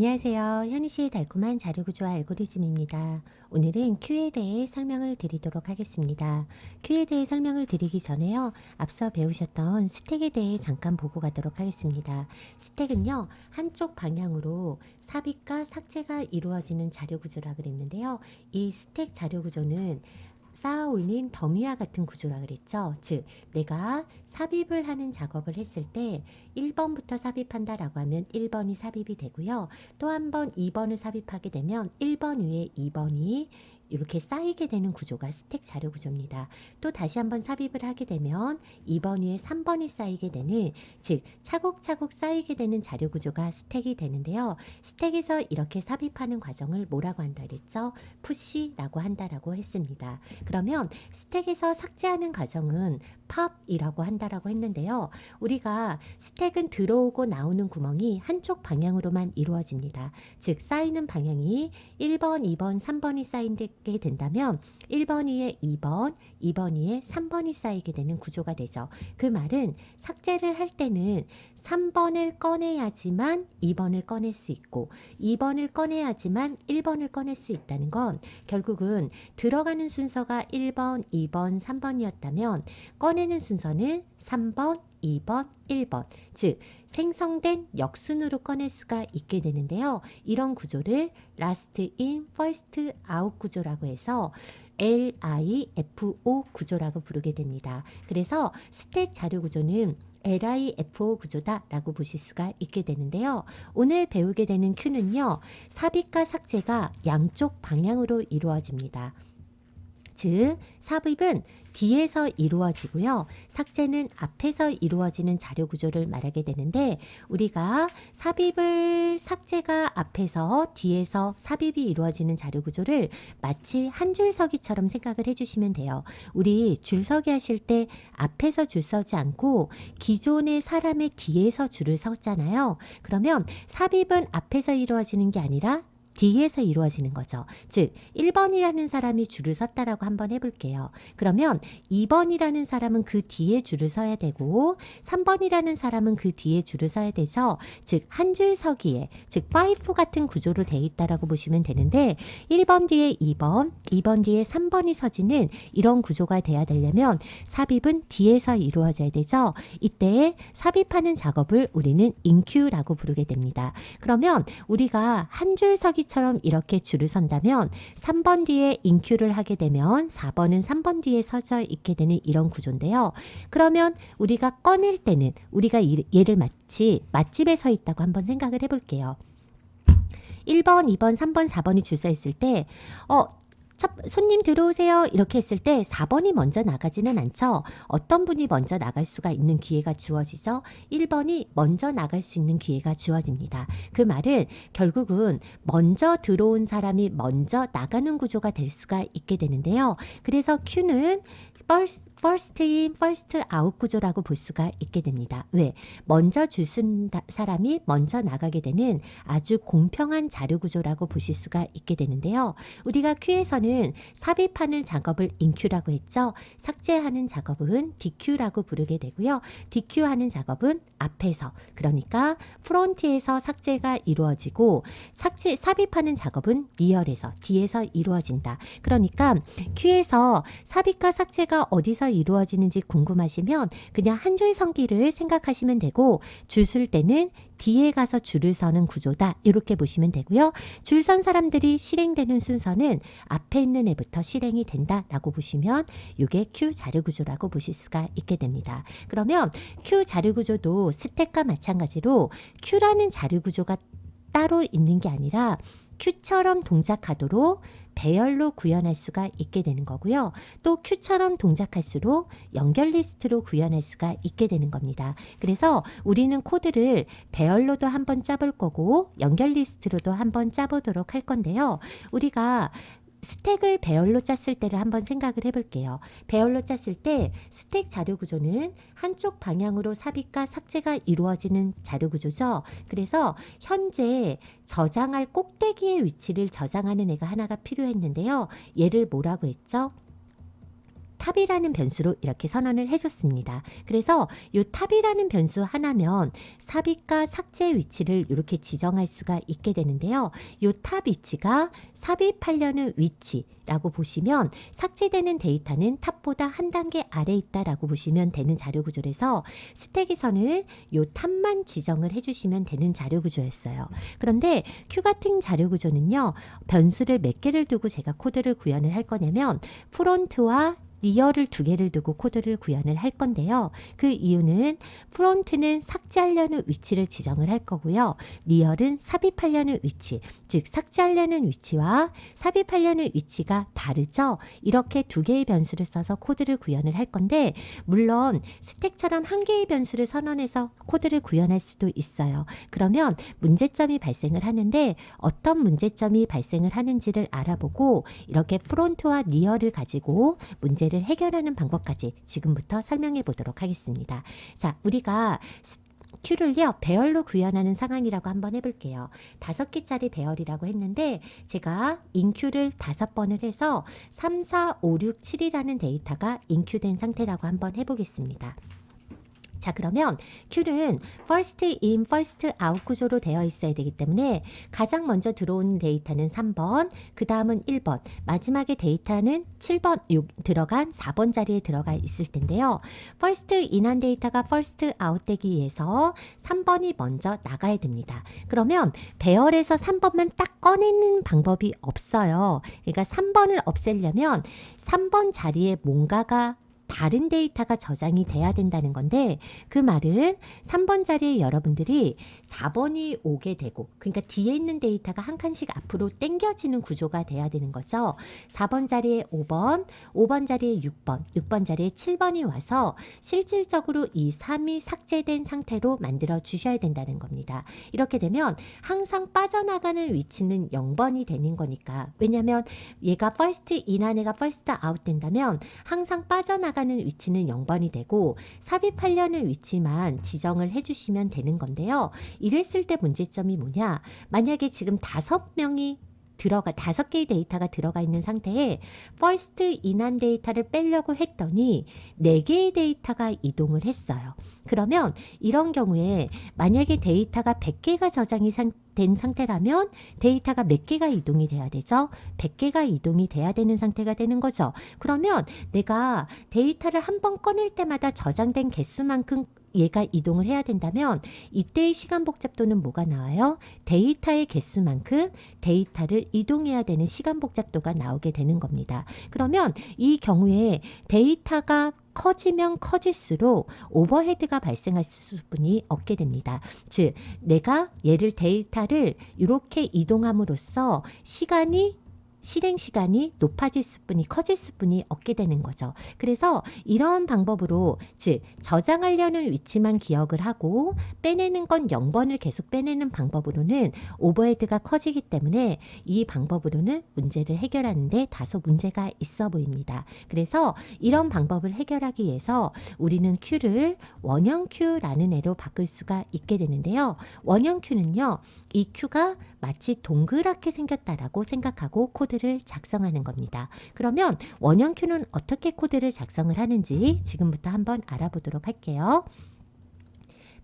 안녕하세요. 현희씨의 달콤한 자료구조와 알고리즘입니다. 오늘은 Q에 대해 설명을 드리도록 하겠습니다. Q에 대해 설명을 드리기 전에요. 앞서 배우셨던 스택에 대해 잠깐 보고 가도록 하겠습니다. 스택은요, 한쪽 방향으로 삽입과 삭제가 이루어지는 자료구조라 그랬는데요. 이 스택 자료구조는 쌓아 올린 더미와 같은 구조라 그랬죠. 즉, 내가 삽입을 하는 작업을 했을 때 1번부터 삽입한다 라고 하면 1번이 삽입이 되고요. 또 한 번 2번을 삽입하게 되면 1번 위에 2번이 이렇게 쌓이게 되는 구조가 스택 자료 구조입니다. 또 다시 한번 삽입을 하게 되면 2번 위에 3번이 쌓이게 되는, 즉 차곡차곡 쌓이게 되는 자료 구조가 스택이 되는데요. 스택에서 이렇게 삽입하는 과정을 뭐라고 한다 그랬죠? 푸시라고 한다라고 했습니다. 그러면 스택에서 삭제하는 과정은 팝이라고 한다라고 했는데요. 우리가 스택은 들어오고 나오는 구멍이 한쪽 방향으로만 이루어집니다. 즉 쌓이는 방향이 1번, 2번, 3번이 쌓이게 된다면 1번 위에 2번, 2번 위에 3번이 쌓이게 되는 구조가 되죠. 그 말은 삭제를 할 때는 3번을 꺼내야지만 2번을 꺼낼 수 있고 2번을 꺼내야지만 1번을 꺼낼 수 있다는 건 결국은 들어가는 순서가 1번, 2번, 3번이었다면 꺼내는 순서는 3번, 2번, 1번, 즉 생성된 역순으로 꺼낼 수가 있게 되는데요. 이런 구조를 Last in, First out 구조라고 해서 LIFO 구조라고 부르게 됩니다. 그래서 스택 자료 구조는 LIFO 구조다라고 보실 수가 있게 되는데요. 오늘 배우게 되는 Q는요, 삽입과 삭제가 양쪽 방향으로 이루어집니다. 즉 삽입은 뒤에서 이루어지고요. 삭제는 앞에서 이루어지는 자료 구조를 말하게 되는데, 우리가 삽입을 삭제가 앞에서 뒤에서 삽입이 이루어지는 자료 구조를 마치 한 줄 서기처럼 생각을 해주시면 돼요. 우리 줄서기 하실 때 앞에서 줄 서지 않고 기존의 사람의 뒤에서 줄을 섰잖아요. 그러면 삽입은 앞에서 이루어지는 게 아니라 뒤에서 이루어지는 거죠. 즉 1번이라는 사람이 줄을 섰다라고 한번 해볼게요. 그러면 2번이라는 사람은 그 뒤에 줄을 서야 되고 3번이라는 사람은 그 뒤에 줄을 서야 되죠. 즉 한 줄 서기에, 즉 파이프 같은 구조로 되어 있다라고 보시면 되는데, 1번 뒤에 2번, 2번 뒤에 3번이 서지는 이런 구조가 돼야 되려면 삽입은 뒤에서 이루어져야 되죠. 이때 삽입하는 작업을 우리는 인큐라고 부르게 됩니다. 그러면 우리가 한 줄 서기 처럼 이렇게 줄을 선다면 3번 뒤에 인큐를 하게 되면 4번은 3번 뒤에 서져 있게 되는 이런 구조인데요. 그러면 우리가 꺼낼 때는 우리가 얘를 마치 맛집에 서 있다고 한번 생각을 해볼게요. 1번, 2번, 3번, 4번이 줄 서 있을 때 손님 들어오세요 이렇게 했을 때 4번이 먼저 나가지는 않죠. 어떤 분이 먼저 나갈 수가 있는 기회가 주어지죠. 1번이 먼저 나갈 수 있는 기회가 주어집니다. 그 말은 결국은 먼저 들어온 사람이 먼저 나가는 구조가 될 수가 있게 되는데요. 그래서 Q는 first in, first out 구조라고 볼 수가 있게 됩니다. 왜? 먼저 줄 쓴 사람이 먼저 나가게 되는 아주 공평한 자료 구조라고 보실 수가 있게 되는데요. 우리가 Q에서는 삽입하는 작업을 인Q라고 했죠. 삭제하는 작업은 DQ라고 부르게 되고요. DQ하는 작업은 앞에서, 그러니까 프론트에서 삭제가 이루어지고 삽입하는 작업은 리얼에서, 뒤에서 이루어진다. 그러니까 Q에서 삽입과 삭제가 어디서 이루어지는지 궁금하시면 그냥 한 줄 성기를 생각하시면 되고, 줄 쓸 때는 뒤에 가서 줄을 서는 구조다 이렇게 보시면 되고요. 줄 선 사람들이 실행되는 순서는 앞에 있는 애부터 실행이 된다라고 보시면 이게 Q 자료 구조라고 보실 수가 있게 됩니다. 그러면 Q 자료 구조도 스택과 마찬가지로 Q라는 자료 구조가 따로 있는 게 아니라 Q처럼 동작하도록 배열로 구현할 수가 있게 되는 거고요. 또 Q처럼 동작할수록 연결 리스트로 구현할 수가 있게 되는 겁니다. 그래서 우리는 코드를 배열로도 한번 짜볼 거고 연결 리스트로도 한번 짜보도록 할 건데요. 우리가 스택을 배열로 짰을 때를 한번 생각을 해볼게요. 배열로 짰을 때 스택 자료 구조는 한쪽 방향으로 삽입과 삭제가 이루어지는 자료 구조죠. 그래서 현재 저장할 꼭대기의 위치를 저장하는 애가 하나가 필요했는데요. 얘를 뭐라고 했죠? 탑이라는 변수로 이렇게 선언을 해줬습니다. 그래서 이 탑이라는 변수 하나면 삽입과 삭제 위치를 이렇게 지정할 수가 있게 되는데요. 이 탑 위치가 삽입하려는 위치라고 보시면 삭제되는 데이터는 탑보다 한 단계 아래 있다라고 보시면 되는 자료 구조라서 스택에서는 이 탑만 지정을 해주시면 되는 자료 구조였어요. 그런데 큐 같은 자료 구조는요. 변수를 몇 개를 두고 제가 코드를 구현을 할 거냐면 프론트와 리얼을 두 개를 두고 코드를 구현을 할 건데요. 그 이유는 프론트는 삭제하려는 위치를 지정을 할 거고요. 리얼은 삽입하려는 위치, 즉 삭제하려는 위치와 삽입하려는 위치가 다르죠. 이렇게 두 개의 변수를 써서 코드를 구현을 할 건데 물론 스택처럼 한 개의 변수를 선언해서 코드를 구현할 수도 있어요. 그러면 문제점이 발생을 하는데 어떤 문제점이 발생을 하는지를 알아보고 이렇게 프론트와 리얼을 가지고 문제를 해결하는 방법까지 지금부터 설명해 보도록 하겠습니다. 자, 우리가 큐를요 배열로 구현하는 상황이라고 한번 해볼게요. 5개짜리 배열이라고 했는데 제가 인큐를 5번을 해서 3, 4, 5, 6, 7이라는 데이터가 인큐된 상태라고 한번 해보겠습니다. 자, 그러면 큐는 first in, first out 구조로 되어 있어야 되기 때문에 가장 먼저 들어온 데이터는 3번, 그 다음은 1번, 마지막에 데이터는 7번 들어간 4번 자리에 들어가 있을 텐데요. first in한 데이터가 first out 되기 위해서 3번이 먼저 나가야 됩니다. 그러면 배열에서 3번만 딱 꺼내는 방법이 없어요. 그러니까 3번을 없애려면 3번 자리에 뭔가가 다른 데이터가 저장이 돼야 된다는 건데 그 말은 3번 자리에 여러분들이 4번이 오게 되고 그러니까 뒤에 있는 데이터가 한 칸씩 앞으로 당겨지는 구조가 돼야 되는 거죠. 4번 자리에 5번, 5번 자리에 6번, 6번 자리에 7번이 와서 실질적으로 이 3이 삭제된 상태로 만들어 주셔야 된다는 겁니다. 이렇게 되면 항상 빠져나가는 위치는 0번이 되는 거니까 왜냐하면 얘가 first in한 애가 first out 된다면 항상 빠져나가는 위치는 0번이 되고 삽입하려는 위치만 지정을 해주시면 되는 건데요. 이랬을 때 문제점이 뭐냐? 만약에 지금 5명이 5개의 데이터가 들어가 있는 상태에 first in한 데이터를 빼려고 했더니 4개의 데이터가 이동을 했어요. 그러면 이런 경우에 만약에 데이터가 100개가 저장이 된 상태라면 데이터가 몇 개가 이동이 돼야 되죠? 100개가 이동이 돼야 되는 상태가 되는 거죠. 그러면 내가 데이터를 한 번 꺼낼 때마다 저장된 개수만큼 얘가 이동을 해야 된다면 이때의 시간 복잡도는 뭐가 나와요? 데이터의 개수만큼 데이터를 이동해야 되는 시간 복잡도가 나오게 되는 겁니다. 그러면 이 경우에 데이터가 커지면 커질수록 오버헤드가 발생할 수뿐이 없게 됩니다. 즉 내가 데이터를 이렇게 이동함으로써 실행 시간이 높아질 수뿐이 커질 수뿐이 없게 되는 거죠. 그래서 이런 방법으로 즉 저장하려는 위치만 기억을 하고 빼내는 건 0번을 계속 빼내는 방법으로는 오버헤드가 커지기 때문에 이 방법으로는 문제를 해결하는데 다소 문제가 있어 보입니다. 그래서 이런 방법을 해결하기 위해서 우리는 큐를 원형 큐라는 애로 바꿀 수가 있게 되는데요. 원형 큐는요. 이 큐가 마치 동그랗게 생겼다라고 생각하고 코드를 작성하는 겁니다. 그러면 원형 큐는 어떻게 코드를 작성을 하는지 지금부터 한번 알아보도록 할게요.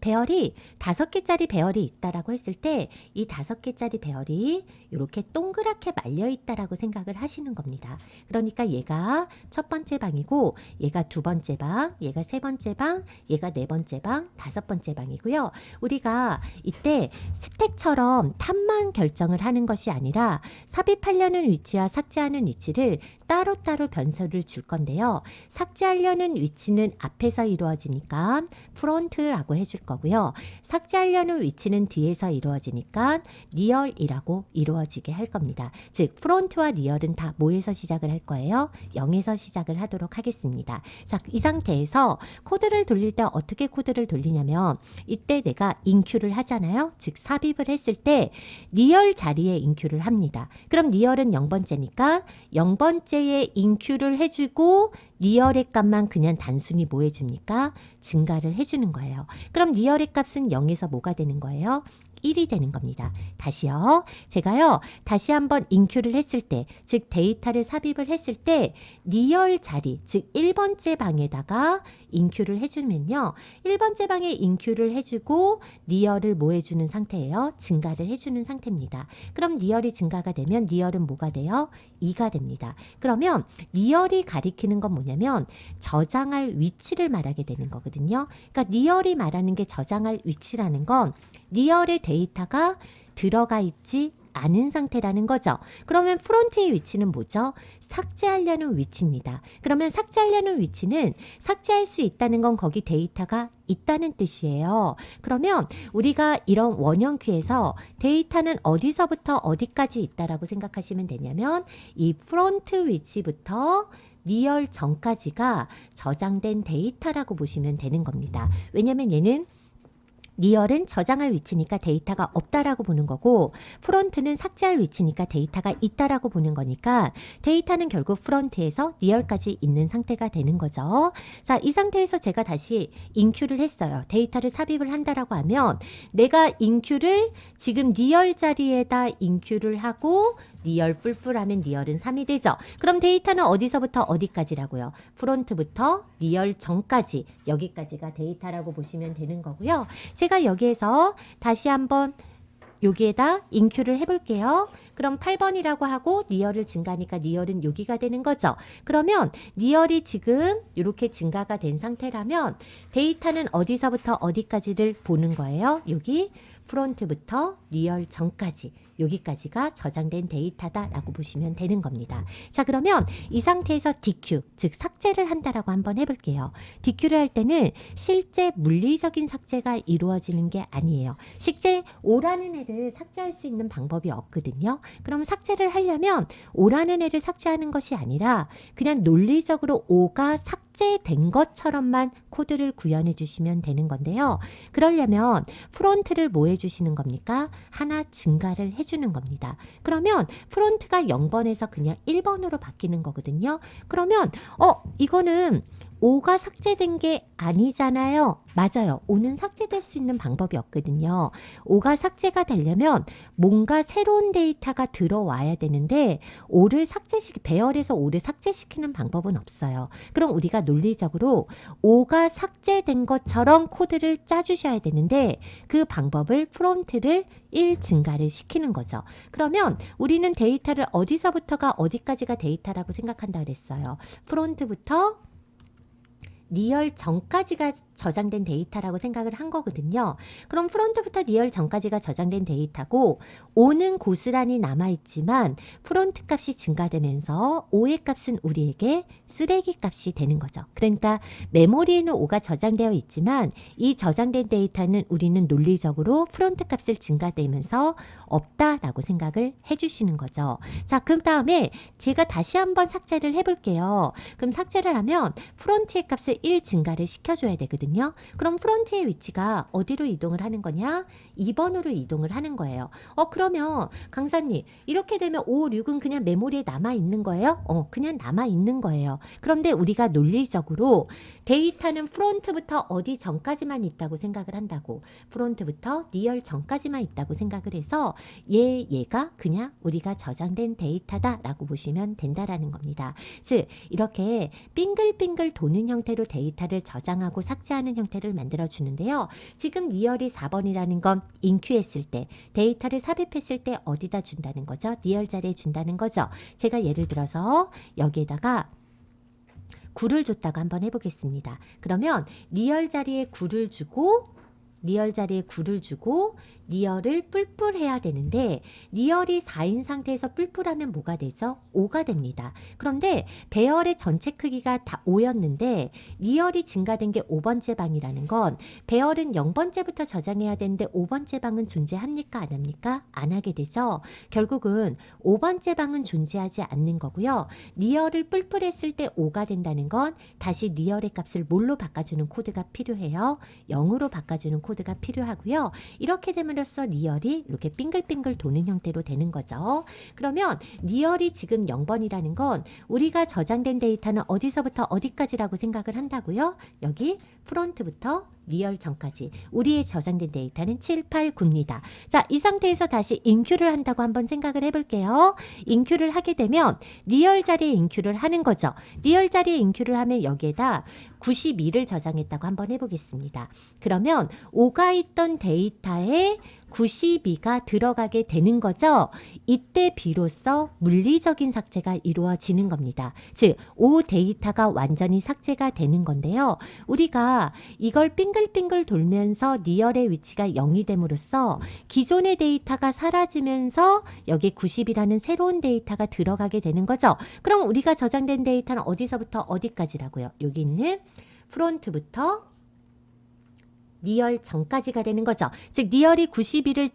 배열이 5개짜리 배열이 있다라고 했을 때 이 5개짜리 배열이 이렇게 동그랗게 말려 있다라고 생각을 하시는 겁니다. 그러니까 얘가 첫 번째 방이고 얘가 두 번째 방, 얘가 세 번째 방, 얘가 네 번째 방, 5번째 방이고요. 우리가 이때 스택처럼 탑만 결정을 하는 것이 아니라 삽입하려는 위치와 삭제하는 위치를 따로따로 변수를 줄 건데요. 삭제하려는 위치는 앞에서 이루어지니까 프론트라고 해줄 거고요. 삭제하려는 위치는 뒤에서 이루어지니까 리얼이라고 이루어지게 할 겁니다. 즉 프론트와 리얼은 다 뭐에서 시작을 할 거예요? 0에서 시작을 하도록 하겠습니다. 자, 이 상태에서 코드를 돌릴 때 어떻게 코드를 돌리냐면 이때 내가 인큐를 하잖아요. 즉 삽입을 했을 때 리얼 자리에 인큐를 합니다. 그럼 리얼은 0번째니까 0번째에 인큐를 해주고 리얼의 값만 그냥 단순히 뭐 해줍니까? 증가를 해주는 거예요. 그럼 리얼의 값은 0에서 뭐가 되는 거예요? 1이 되는 겁니다. 다시요. 제가요. 다시 한번 인큐를 했을 때, 즉 데이터를 삽입을 했을 때 리얼 자리, 즉 1번째 방에다가 인큐를 해주면요. 1번째 방에 인큐를 해주고 리얼을 뭐 해주는 상태예요? 증가를 해주는 상태입니다. 그럼 리얼이 증가가 되면 리얼은 뭐가 돼요? 2가 됩니다. 그러면 리얼이 가리키는 건 뭐냐면 저장할 위치를 말하게 되는 거거든요. 그러니까 리얼이 말하는 게 저장할 위치라는 건 리얼의 데이터가 들어가 있지 않은 상태라는 거죠. 그러면 프론트의 위치는 뭐죠? 삭제하려는 위치입니다. 그러면 삭제하려는 위치는 삭제할 수 있다는 건 거기 데이터가 있다는 뜻이에요. 그러면 우리가 이런 원형 큐에서 데이터는 어디서부터 어디까지 있다라고 생각하시면 되냐면 이 프론트 위치부터 리얼 전까지가 저장된 데이터라고 보시면 되는 겁니다. 왜냐면 얘는 리얼은 저장할 위치니까 데이터가 없다라고 보는 거고 프론트는 삭제할 위치니까 데이터가 있다라고 보는 거니까 데이터는 결국 프론트에서 리얼까지 있는 상태가 되는 거죠. 자, 이 상태에서 제가 다시 인큐를 했어요. 데이터를 삽입을 한다라고 하면 내가 인큐를 지금 리얼 자리에다 인큐를 하고 리얼 뿔뿔하면 리얼은 3이 되죠. 그럼 데이터는 어디서부터 어디까지라고요? 프론트부터 리얼 전까지 여기까지가 데이터라고 보시면 되는 거고요. 제가 여기에서 다시 한번 여기에다 인큐를 해볼게요. 그럼 8번이라고 하고 리얼을 증가하니까 리얼은 여기가 되는 거죠. 그러면 리얼이 지금 이렇게 증가가 된 상태라면 데이터는 어디서부터 어디까지를 보는 거예요? 여기 프론트부터 리얼 전까지 여기까지가 저장된 데이터다라고 보시면 되는 겁니다. 자, 그러면 이 상태에서 DQ, 즉 삭제를 한다라고 한번 해볼게요. DQ를 할 때는 실제 물리적인 삭제가 이루어지는 게 아니에요. 실제 O라는 애를 삭제할 수 있는 방법이 없거든요. 그럼 삭제를 하려면 O라는 애를 삭제하는 것이 아니라 그냥 논리적으로 O가 삭제된 것처럼만 코드를 구현해 주시면 되는 건데요. 그러려면 프론트를 뭐 해주시는 겁니까? 하나 증가를 해주는 겁니다. 그러면 프론트가 0번에서 그냥 1번으로 바뀌는 거거든요. 그러면 이거는 5가 삭제된 게 아니잖아요. 맞아요. 5는 삭제될 수 있는 방법이 없거든요. 5가 삭제가 되려면 뭔가 새로운 데이터가 들어와야 되는데 5를 배열에서 5를 삭제시키는 방법은 없어요. 그럼 우리가 논리적으로 5가 삭제된 것처럼 코드를 짜주셔야 되는데 그 방법을 프론트를 1 증가를 시키는 거죠. 그러면 우리는 데이터를 어디서부터가 어디까지가 데이터라고 생각한다 그랬어요. 프론트부터 리얼 전까지가 저장된 데이터라고 생각을 한 거거든요. 그럼 프론트부터 리얼 전까지가 저장된 데이터고 5는 고스란히 남아있지만 프론트 값이 증가되면서 5의 값은 우리에게 쓰레기 값이 되는 거죠. 그러니까 메모리에는 5가 저장되어 있지만 이 저장된 데이터는 우리는 논리적으로 프론트 값을 증가되면서 없다라고 생각을 해주시는 거죠. 자, 그 다음에 제가 다시 한번 삭제를 해볼게요. 그럼 삭제를 하면 프론트의 값을 1 증가를 시켜줘야 되거든요. 그럼 프론트의 위치가 어디로 이동을 하는 거냐? 2번으로 이동을 하는 거예요. 그러면 강사님 이렇게 되면 5, 6은 그냥 메모리에 남아있는 거예요? 그냥 남아있는 거예요. 그런데 우리가 논리적으로 데이터는 프론트부터 어디 전까지만 있다고 생각을 한다고 프론트부터 리얼 전까지만 있다고 생각을 해서 얘가 그냥 우리가 저장된 데이터다라고 보시면 된다라는 겁니다. 즉 이렇게 빙글빙글 도는 형태로 데이터를 저장하고 삭제하는 형태를 만들어 주는데요. 지금 리얼이 4번이라는 건 인큐했을 때 데이터를 삽입했을 때 어디다 준다는 거죠? 리얼 자리에 준다는 거죠. 제가 예를 들어서 여기에다가 9를 줬다고 한번 해보겠습니다. 그러면 리얼 자리에 9를 주고 리얼을 뿔뿔해야 되는데 리얼이 4인 상태에서 뿔뿔하면 뭐가 되죠? 5가 됩니다. 그런데 배열의 전체 크기가 다 5였는데 리얼이 증가된 게 5번째 방이라는 건 배열은 0번째부터 저장해야 되는데 5번째 방은 존재합니까? 안 합니까? 안 하게 되죠. 결국은 5번째 방은 존재하지 않는 거고요. 리얼을 뿔뿔했을 때 5가 된다는 건 다시 리얼의 값을 뭘로 바꿔주는 코드가 필요해요? 0으로 바꿔주는 코드가 필요하고요. 이렇게 되면 리얼이 이렇게 빙글빙글 도는 형태로 되는 거죠. 그러면 리얼이 지금 0번이라는 건 우리가 저장된 데이터는 어디서부터 어디까지라고 생각을 한다고요? 여기 프론트부터 리얼 전까지 우리의 저장된 데이터는 7, 8, 9입니다. 자, 이 상태에서 다시 인큐를 한다고 한번 생각을 해볼게요. 인큐를 하게 되면 리얼 자리에 인큐를 하는 거죠. 리얼 자리에 인큐를 하면 여기에다 92를 저장했다고 한번 해보겠습니다. 그러면 5가 있던 데이터에 92가 들어가게 되는 거죠. 이때 비로소 물리적인 삭제가 이루어지는 겁니다. 즉, 5 데이터가 완전히 삭제가 되는 건데요. 우리가 이걸 빙글빙글 돌면서 리얼의 위치가 0이 됨으로써 기존의 데이터가 사라지면서 여기 90이라는 새로운 데이터가 들어가게 되는 거죠. 그럼 우리가 저장된 데이터는 어디서부터 어디까지라고요? 여기 있는 프론트부터 리얼 전까지가 되는 거죠. 즉 리얼이 92를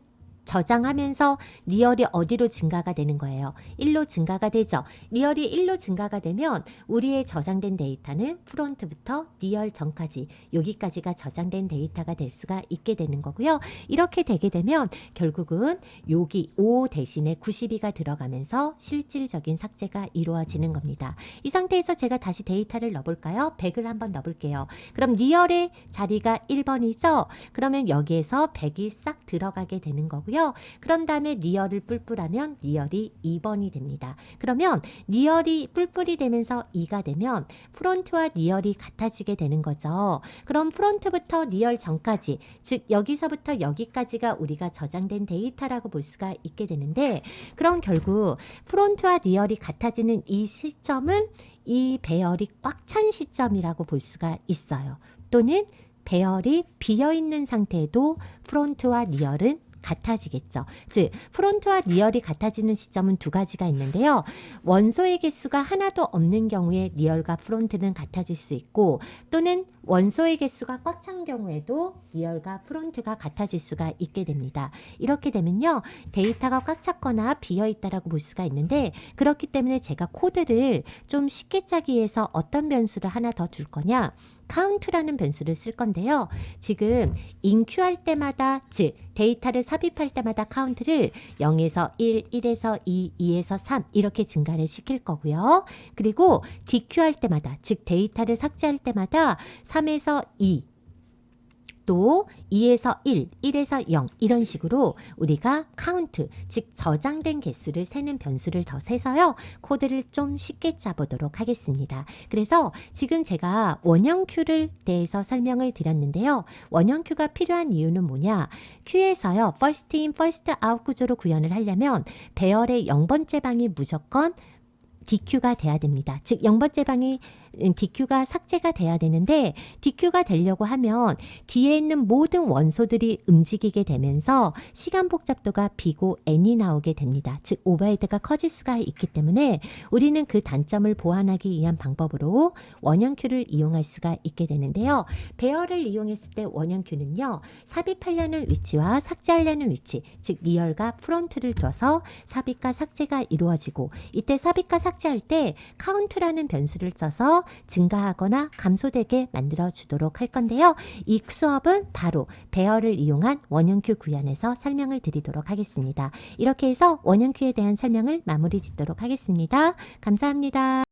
저장하면서 리얼이 어디로 증가가 되는 거예요? 1로 증가가 되죠. 리얼이 1로 증가가 되면 우리의 저장된 데이터는 프론트부터 리얼 전까지 여기까지가 저장된 데이터가 될 수가 있게 되는 거고요. 이렇게 되게 되면 결국은 여기 5 대신에 92가 들어가면서 실질적인 삭제가 이루어지는 겁니다. 이 상태에서 제가 다시 데이터를 넣어볼까요? 100을 한번 넣어볼게요. 그럼 리얼의 자리가 1번이죠. 그러면 여기에서 100이 싹 들어가게 되는 거고요. 그런 다음에 리얼을 뿔뿔하면 리얼이 2번이 됩니다. 그러면 리얼이 뿔뿔이 되면서 2가 되면 프론트와 리얼이 같아지게 되는 거죠. 그럼 프론트부터 리얼 전까지, 즉 여기서부터 여기까지가 우리가 저장된 데이터라고 볼 수가 있게 되는데, 그럼 결국 프론트와 리얼이 같아지는 이 시점은 이 배열이 꽉 찬 시점이라고 볼 수가 있어요. 또는 배열이 비어있는 상태에도 프론트와 리얼은 같아지겠죠. 즉 프론트와 리얼이 같아지는 시점은 두 가지가 있는데요. 원소의 개수가 하나도 없는 경우에 리얼과 프론트는 같아질 수 있고, 또는 원소의 개수가 꽉 찬 경우에도 리얼과 프론트가 같아질 수가 있게 됩니다. 이렇게 되면요, 데이터가 꽉 찼거나 비어있다라고 볼 수가 있는데, 그렇기 때문에 제가 코드를 좀 쉽게 짜기 위해서 어떤 변수를 하나 더 줄 거냐, count라는 변수를 쓸 건데요. 지금 인큐할 때마다, 즉 데이터를 삽입할 때마다 count를 0에서 1, 1에서 2, 2에서 3 이렇게 증가를 시킬 거고요. 그리고 DQ할 때마다, 즉 데이터를 삭제할 때마다 3에서 2, 또 2에서 1, 1에서 0 이런 식으로 우리가 count, 즉 저장된 개수를 세는 변수를 더 세서요, 코드를 좀 쉽게 짜보도록 하겠습니다. 그래서 지금 제가 원형 큐를 대해서 설명을 드렸는데요. 원형 큐가 필요한 이유는 뭐냐, 큐에서요 first in, first out 구조로 구현을 하려면 배열의 0번째 방이 무조건 DQ가 돼야 됩니다. 즉 0번째 방이 DQ가 삭제가 돼야 되는데, DQ가 되려고 하면 뒤에 있는 모든 원소들이 움직이게 되면서 시간 복잡도가 B고 N이 나오게 됩니다. 즉 오버헤드가 커질 수가 있기 때문에 우리는 그 단점을 보완하기 위한 방법으로 원형 큐를 이용할 수가 있게 되는데요. 배열을 이용했을 때 원형 큐는요, 삽입하려는 위치와 삭제하려는 위치, 즉 리얼과 프론트를 둬서 삽입과 삭제가 이루어지고, 이때 삽입과 삭제할 때 count라는 변수를 써서 증가하거나 감소되게 만들어 주도록 할 건데요. 이 수업은 바로 배열을 이용한 원형큐 구현에서 설명을 드리도록 하겠습니다. 이렇게 해서 원형큐에 대한 설명을 마무리 짓도록 하겠습니다. 감사합니다.